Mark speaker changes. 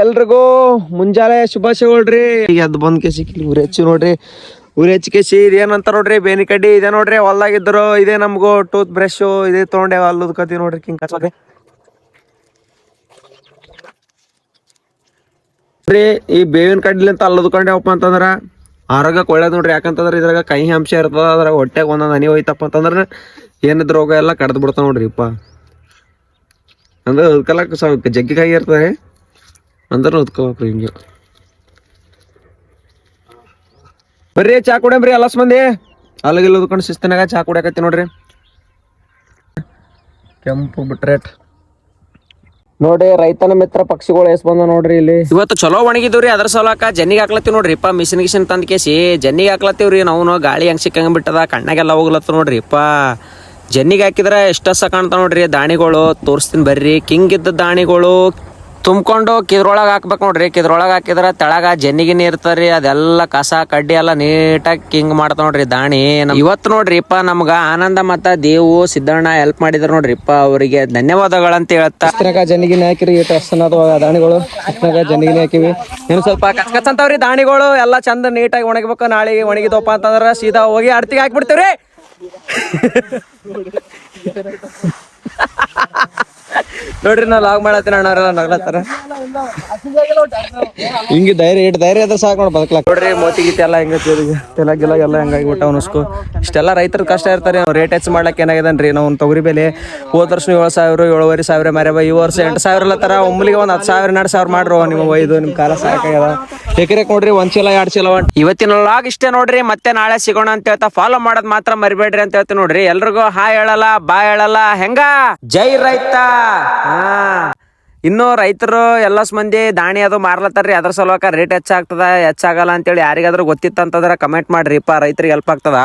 Speaker 1: ಎಲ್ರಿಗೂ ಮುಂಜಾನೆ ಶುಭಾಶಯಗಳ್ರಿ. ಈಗ ಅದ್ ಬಂದ್ ಕೇಸಿ ಉರಿ ಹಚ್ಚಿ ನೋಡ್ರಿ. ಉರಿ ಹಚ್ಚಿ ಕೇಸಿ ಇದೇನಂತ ನೋಡ್ರಿ, ಬೇನಿ ಕಡ್ಡಿ ಇದೆ ನೋಡ್ರಿ. ಹೊಲ್ದಾಗಿದ್ರು ಇದೇ ನಮ್ಗು ಟೂತ್ ಬ್ರಷ್ ಇದೇ ತಗೊಂಡೆ ಅಲ್ಲದ ಕತಿ ನೋಡ್ರಿ. ಕಿಂಗ್ ಕಚ್ರಿ ಈ ಬೇವಿನ ಕಡ್ಲಿ ಅಂತ ಅಲ್ಲದ್ಕೊಂಡೇವಪ್ಪ ಅಂತಂದ್ರ ಆರೋಗ್ಯಕ್ಕೆ ಒಳ್ಳೇದ್ ನೋಡ್ರಿ. ಯಾಕಂತಂದ್ರ ಇದ್ರಾಗ ಕಹಿ ಅಂಶ ಇರ್ತದ. ಅದ್ರಾಗ ಹೊಟ್ಟೆಗೆ ಒಂದೊಂದ್ ಹನಿ ಹೋಯ್ತಪ್ಪ ಅಂತಂದ್ರ ಏನಿದ್ ರೋಗ ಎಲ್ಲ ಕಡ್ದ್ ಬಿಡ್ತಾವ ನೋಡ್ರಿ. ಅಂದ್ರೆ ಉದ್ಕಲಕ್ ಸ್ವಲ್ಪ ಜಗ್ಗಿಕಾಯಿ ಇರ್ತದೆ ಅಂದ್ರೆ ಉದ್ಕೋಬೇಕ್ರಿ. ಹಿಂಗೆ ಬರ್ರಿ ಚಾ ಕುಡಿಯಮ್ರಿ ಎಲ್ಲಸ್ ಮಂದಿ. ಅಲ್ಲಗಿಲ್ಲ ಉದ್ಕೊಂಡು ಶಿಸ್ತನಾಗ ಚಾ ಕುಡಿಯಕತ್ತಿ ನೋಡ್ರಿ. ಕೆಂಪು ಬಿಟ್ರೇಟ್ ನೋಡ್ರಿ, ರೈತನ ಮಿತ್ರ ಪಕ್ಷಿಗಳು ಎಸ್ ಬಂದ ನೋಡ್ರಿ. ಇಲ್ಲಿ ಇವತ್ತು ಚಲೋ ಒಣಗಿದ್ರಿ. ಅದ್ರ ಸಲಕ ಜನ್ನಿಗೆ ಹಾಕ್ಲತ್ತೀವಿ ನೋಡ್ರಿ. ಮಿಷಿನ್ ಗಿಷನ್ ತಂದ್ ಕೇಸಿ ಜನ್ನಿಗೆ ಹಾಕ್ಲತ್ತೀವ್ರಿ. ನಾವು ಗಾಳಿ ಹೆಂಗ್ ಸಿಕ್ಕಂಗ್ ಬಿಟ್ಟದ, ಕಣ್ಣಾಗೆಲ್ಲ ಹೋಗ್ಲತ್ತ ನೋಡ್ರಿ. ಜನ್ನಿಗೆ ಹಾಕಿದ್ರೆ ಎಷ್ಟಸ ಕಾಣ್ತಾವ ನೋಡ್ರಿ ದಾಣಿಗಳು. ತೋರಿಸ್ತೀನಿ ಬರ್ರಿ. ಕಿಂಗ್ ಇದ್ದ ದಾಣಿಗಳು ತುಂಬ್ಕೊಂಡು ಕಿದ್ರೊಳಗೆ ಹಾಕ್ಬೇಕು ನೋಡ್ರಿ. ಕಿದ್ರೊಳಗೆ ಹಾಕಿದ್ರೆ ತೆಳಗ ಜನ್ನಿಗಿನಿ ಇರ್ತಾರ್ರಿ. ಅದೆಲ್ಲ ಕಸ ಕಡ್ಡಿ ಎಲ್ಲ ನೀಟಾಗಿ ಕಿಂಗ್ ಮಾಡ್ತಾವ ನೋಡ್ರಿ ದಾಣಿ. ಇವತ್ತು ನೋಡ್ರಿಪ್ಪ ನಮ್ಗ ಆನಂದ ಮತ್ತ ದೇವು ಸಿದ್ದಣ್ಣ ಹೆಲ್ಪ್ ಮಾಡಿದ್ರು ನೋಡ್ರಿಪ್ಪ. ಅವರಿಗೆ ಧನ್ಯವಾದಗಳಂತ ಹೇಳ್ತಾ ಜನ್ನಿಗಿನ ಹಾಕಿರಿ. ದಾಣಿಗಳು ಜನ್ನಿಗಿನ ಹಾಕಿವಿ. ಇನ್ನು ಸ್ವಲ್ಪ ಕಚ್ ಅಂತವ್ರಿ ದಾಣಿಗಳು. ಎಲ್ಲ ಚಂದ ನೀಟಾಗಿ ಒಣಗ್ಬೇಕು. ನಾಳೆ ಒಣಗಿದಪ್ಪ ಅಂತಂದ್ರ ಸೀದಾ ಹೋಗಿ ಅಡ್ತಿಗೆ ಹಾಕ್ಬಿಡ್ತೇವ್ರಿ. ನೋಡ್ರಿ ನಾ ಲಾಗ್ ಮಾಡತ್ತೀನಿ. ಅಣ್ಣಾರೆಲ್ಲ ನಗ್ಲತ್ತಾರ. ಹಿಂಗೆ ಧೈರ್ಯ ಅದ ಸಾಕು ನೋಡಿ ಬದುಕ್ಲಾಕ. ನೋಡ್ರಿ ಮೋತಿ ಗೀತಿ ಎಲ್ಲ ಹೆಂಗ ತೆಲಗಿಲ್ಲ ಎಲ್ಲ ಹೆಂಗಾಗಿಬಿಟ್ಟ ಅವನಸ್ಕು. ಇಷ್ಟೆಲ್ಲ ರೈತರ ಕಷ್ಟ ಇರ್ತಾರೆ. ರೇಟ್ ಹೆಚ್ಚು ಮಾಡ್ಲಕ್ ಏನಾಗಿದನ್ರಿ. ನಾವು ತೊಗರಿ ಬೆಲೆ ಹೋದ ವರ್ಷ 7,000 7,500 ಮಾರ್ಯಾವ. ಈ ವರ್ಷ 8,000 ತರ ಒಮ್ಮಲಿಗೆ ಒಂದ್ 10,000 12,000 ಮಾಡ್ರು. ನಿಮ್ಮ ಒಯ್ದು ನಿಮ್ ಕಾಲ ಸಾಕಾಗ್ಯದ. ಎಕರೆಕ್ ನೋಡ್ರಿ 1 ಚೀಲ 2 ಚೀಲ. ಇವತ್ತಿನ ಲಾಗ್ ಇಷ್ಟೇ ನೋಡ್ರಿ. ಮತ್ತೆ ನಾಳೆ ಸಿಗೋಣ ಅಂತ ಹೇಳ್ತಾ ಫಾಲೋ ಮಾಡೋದ್ ಮಾತ್ರ ಮರಿಬೇಡ್ರಿ ಅಂತ ಹೇಳ್ತೀನಿ ನೋಡ್ರಿ. ಎಲ್ರಿಗೂ ಹಾಯ್ ಹೇಳಲ್ಲ ಬಾಯ್ ಹೇಳಲ್ಲ. ಹೆಂಗ ಜೈ ರೈತ. ಇನ್ನು ರೈತರು ಎಲ್ಲಸ್ ಮಂದಿ ದಾಣಿ ಅದು ಮಾರ್ಲತ್ತಾರ್ರಿ. ಅದ್ರ ಸಲುವಾಗ ರೇಟ್ ಹೆಚ್ಚಾಗ್ತದ ಹೆಚ್ಚಾಗಲ್ಲ ಅಂತೇಳಿ ಯಾರಿಗಾದ್ರೂ ಗೊತ್ತಿತ್ತಂತಂದ್ರ ಕಮೆಂಟ್ ಮಾಡ್ರಿಪ್ಪ. ರೈತರಿಗೆ ಹೆಲ್ಪ್ ಆಗ್ತದ.